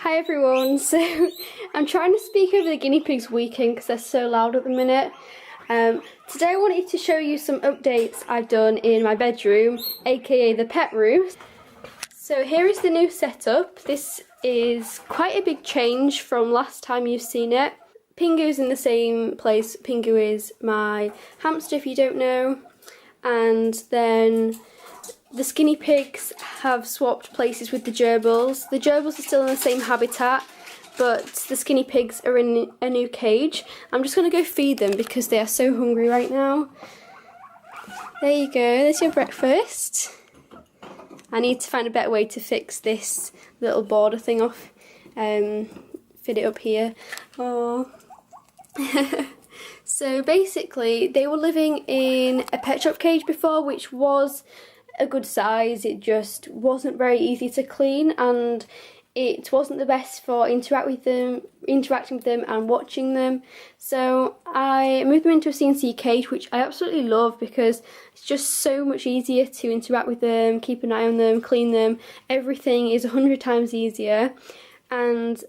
Hi everyone, so I'm trying to speak over the guinea pigs weekend because they're so loud at the minute. Today I wanted to show you some updates I've done in my bedroom, aka the pet room. So here is the new setup. This is quite a big change from last time you've seen it. Pingu's in the same place. Pingu is my hamster if you don't know. And then the skinny pigs have swapped places with the gerbils. The gerbils are still in the same habitat, but the skinny pigs are in a new cage. I'm just going to go feed them because they are so hungry right now. There you go, there's your breakfast. I need to find a better way to fix this little border thing off. Fit it up here. Oh. So basically, they were living in a pet shop cage before, which was a good size. It just wasn't very easy to clean, and it wasn't the best for interacting with them and watching them. So I moved them into a CNC cage, which I absolutely love because it's just so much easier to interact with them, keep an eye on them, clean them. Everything is 100 times easier, and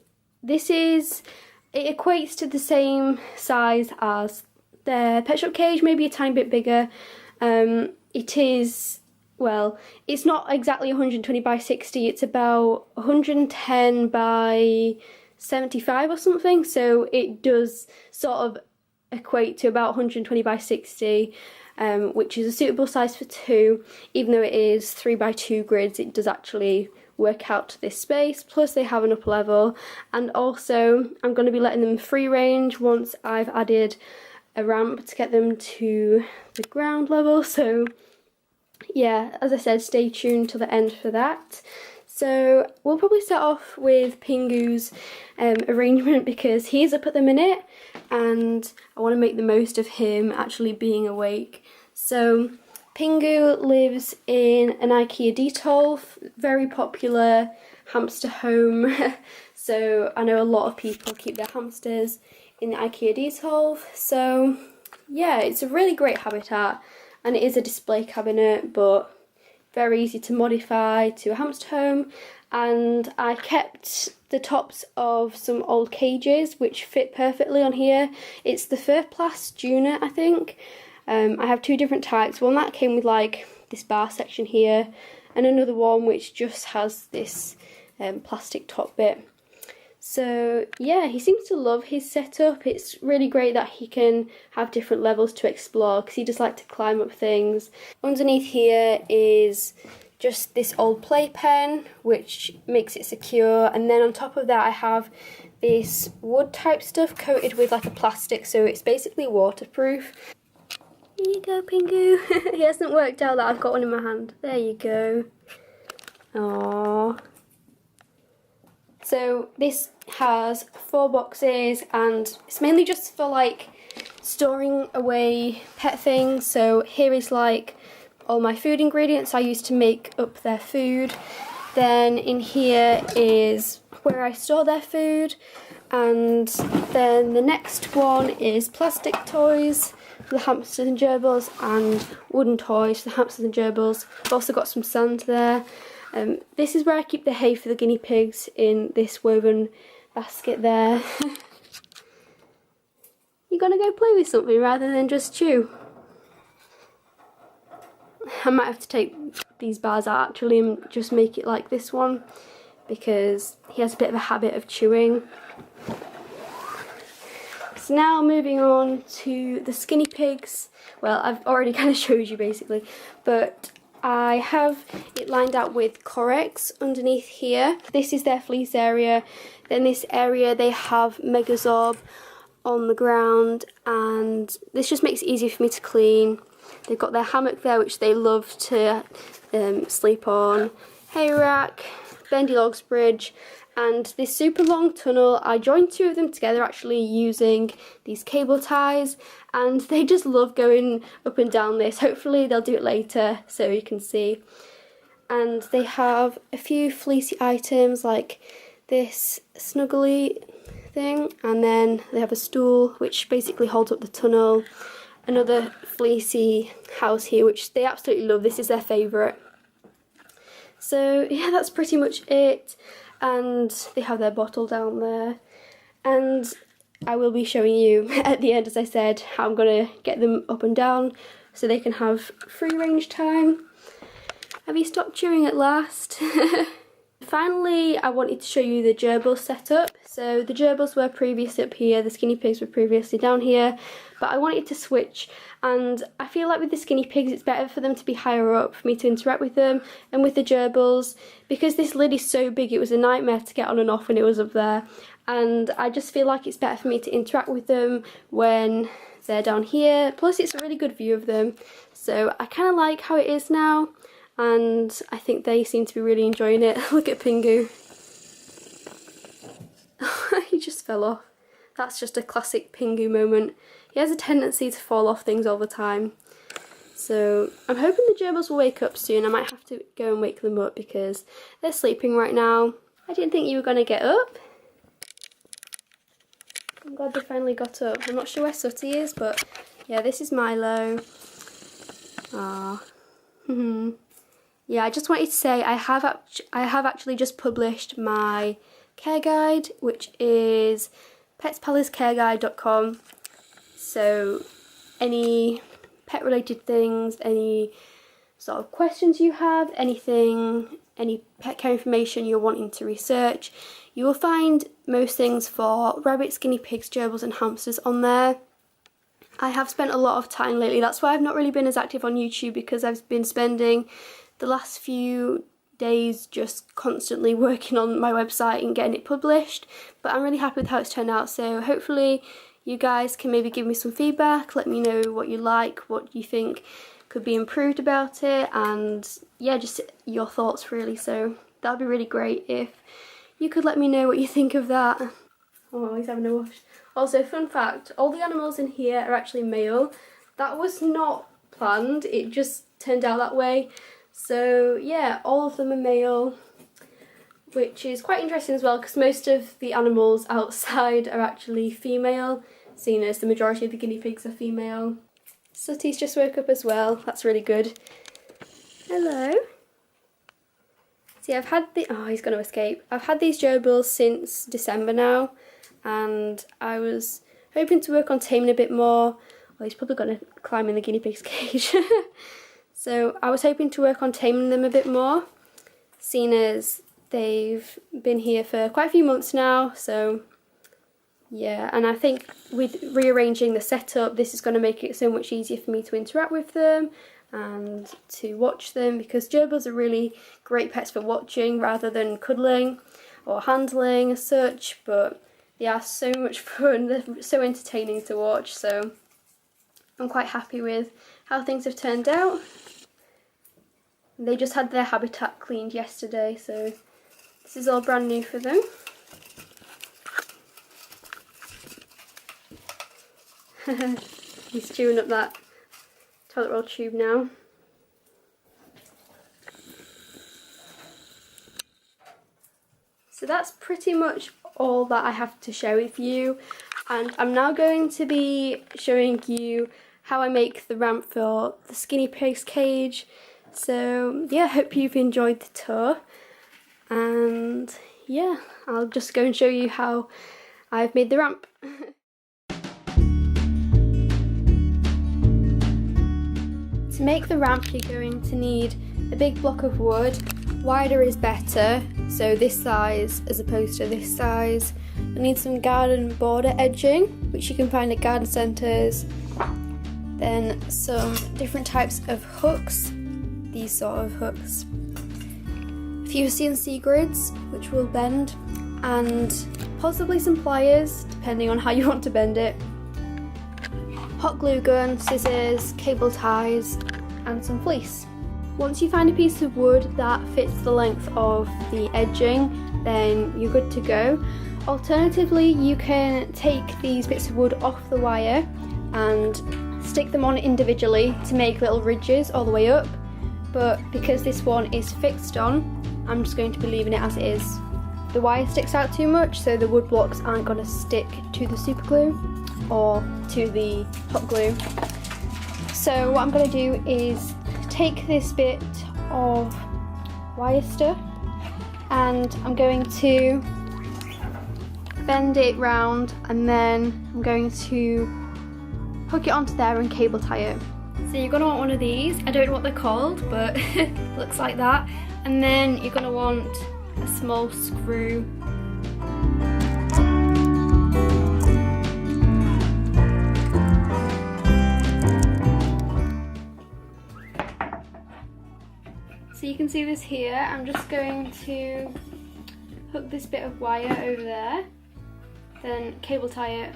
it equates to the same size as their pet shop cage, maybe a tiny bit bigger. It is, well, it's not exactly 120 by 60, it's about 110 by 75 or something, so it does sort of equate to about 120 by 60, which is a suitable size for two. Even though it is 3 by 2 grids, it does actually work out to this space. Plus they have an upper level, and also I'm going to be letting them free range once I've added a ramp to get them to the ground level. So yeah, as I said, stay tuned till the end for that. So we'll probably start off with Pingu's arrangement because he's up at the minute and I want to make the most of him actually being awake. So Pingu lives in an IKEA Detolf, very popular hamster home. So I know a lot of people keep their hamsters in the IKEA Detolf. So yeah, it's a really great habitat, and it is a display cabinet, but very easy to modify to a hamster home. And I kept the tops of some old cages which fit perfectly on here. It's the Furplast Juna, I think. I have two different types. One that came with like this bar section here, and another one which just has this plastic top bit. So yeah, he seems to love his setup. It's really great that he can have different levels to explore because he does like to climb up things. Underneath here is just this old playpen which makes it secure, and then on top of that I have this wood type stuff coated with like a plastic, so it's basically waterproof. Here you go, Pingu. It hasn't worked out that I've got one in my hand. There you go. Aww. So this has 4 boxes, and it's mainly just for like storing away pet things. So here is like all my food ingredients I use to make up their food. Then in here is where I store their food, and then the next one is plastic toys for the hamsters and gerbils, and wooden toys for the hamsters and gerbils. I've also got some sand there. This is where I keep the hay for the guinea pigs, in this woven basket there. You're gonna go play with something rather than just chew? I might have to take these bars out actually and just make it like this one, because he has a bit of a habit of chewing. So now moving on to the skinny pigs. Well, I've already kind of showed you basically, but I have it lined out with Corex underneath here. This is their fleece area. Then this area they have Megazorb on the ground, and this just makes it easier for me to clean. They've got their hammock there which they love to sleep on, hay rack, bendy logs bridge, and this super long tunnel. I joined 2 of them together actually using these cable ties, and they just love going up and down this. Hopefully they'll do it later so you can see. And they have a few fleecy items like this snuggly thing, and then they have a stool which basically holds up the tunnel. Another fleecy house here which they absolutely love. This is their favourite. So yeah, that's pretty much it. and they have their bottle down there. And I will be showing you at the end, as I said, how I'm going to get them up and down so they can have free range time. Have you stopped chewing at last? Finally, I wanted to show you the gerbil setup. So the gerbils were previously up here, the skinny pigs were previously down here, but I wanted to switch, and I feel like with the skinny pigs it's better for them to be higher up for me to interact with them, and with the gerbils, because this lid is so big, it was a nightmare to get on and off when it was up there, and I just feel like it's better for me to interact with them when they're down here. Plus it's a really good view of them, so I kind of like how it is now, and I think they seem to be really enjoying it. Look at Pingu. He just fell off. That's just a classic Pingu moment. He has a tendency to fall off things all the time. So I'm hoping the gerbils will wake up soon. I might have to go and wake them up because they're sleeping right now. I didn't think you were going to get up. I'm glad they finally got up. I'm not sure where Sooty is, but yeah, this is Milo. Ah. Yeah, I just wanted to say I have actually just published my care guide, which is petspalacecareguide.com. So any pet related things, any sort of questions you have, anything, any pet care information you're wanting to research, you will find most things for rabbits, guinea pigs, gerbils and hamsters on there. I have spent a lot of time lately, that's why I've not really been as active on YouTube, because I've been spending the last few days just constantly working on my website and getting it published, but I'm really happy with how it's turned out. So hopefully you guys can maybe give me some feedback, let me know what you like, what you think could be improved about it, and yeah, just your thoughts really. So that'd be really great if you could let me know what you think of that. Oh, he's having a wash. Also, fun fact, all the animals in here are actually male. That was not planned, it just turned out that way. So yeah, all of them are male, which is quite interesting as well, because most of the animals outside are actually female, seeing as the majority of the guinea pigs are female. Sooty's just woke up as well, that's really good. Hello. See, I've had oh, he's going to escape. I've had these gerbils since December now, and I was hoping to work on taming a bit more. Well, he's probably going to climb in the guinea pig's cage. So I was hoping to work on taming them a bit more, seeing as they've been here for quite a few months now. So yeah, and I think with rearranging the setup, this is going to make it so much easier for me to interact with them and to watch them, because gerbils are really great pets for watching rather than cuddling or handling as such, but they are so much fun, they're so entertaining to watch, so I'm quite happy with how things have turned out. They just had their habitat cleaned yesterday, so this is all brand new for them. He's chewing up that toilet roll tube now. So that's pretty much all that I have to share with you, and I'm now going to be showing you how I make the ramp for the skinny pig's cage. So yeah, hope you've enjoyed the tour, and yeah, I'll just go and show you how I've made the ramp. To make the ramp, you're going to need a big block of wood. Wider is better, so this size as opposed to this size. You'll need some garden border edging, which you can find at garden centres. Then some different types of hooks, these sort of hooks. A few CNC grids, which will bend, and possibly some pliers, depending on how you want to bend it. Hot glue gun, scissors, cable ties, and some fleece. Once you find a piece of wood that fits the length of the edging, then you're good to go. Alternatively, you can take these bits of wood off the wire and stick them on individually to make little ridges all the way up, but because this one is fixed on, I'm just going to be leaving it as it is. The wire sticks out too much, so the wood blocks aren't going to stick to the super glue or to the hot glue. So what I'm going to do is take this bit of wire stuff and I'm going to bend it round, and then I'm going to hook it onto there and cable tie it. So you're going to want one of these. I don't know what they're called, but it looks like that. And then you're going to want a small screw. So you can see this here. I'm just going to hook this bit of wire over there, then cable tie it.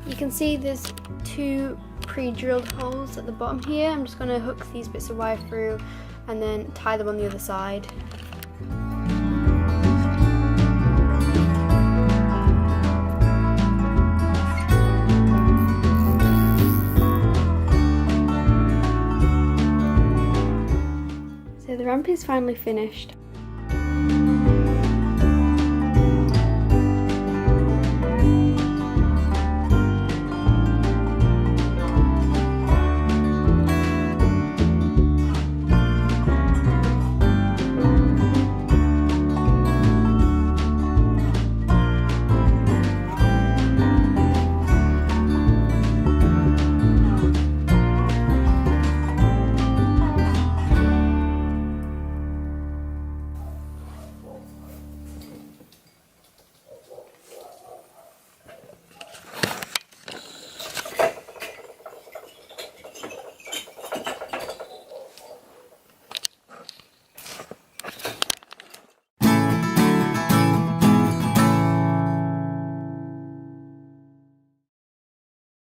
You can see there's 2 pre-drilled holes at the bottom here. I'm just going to hook these bits of wire through and then tie them on the other side. So the ramp is finally finished.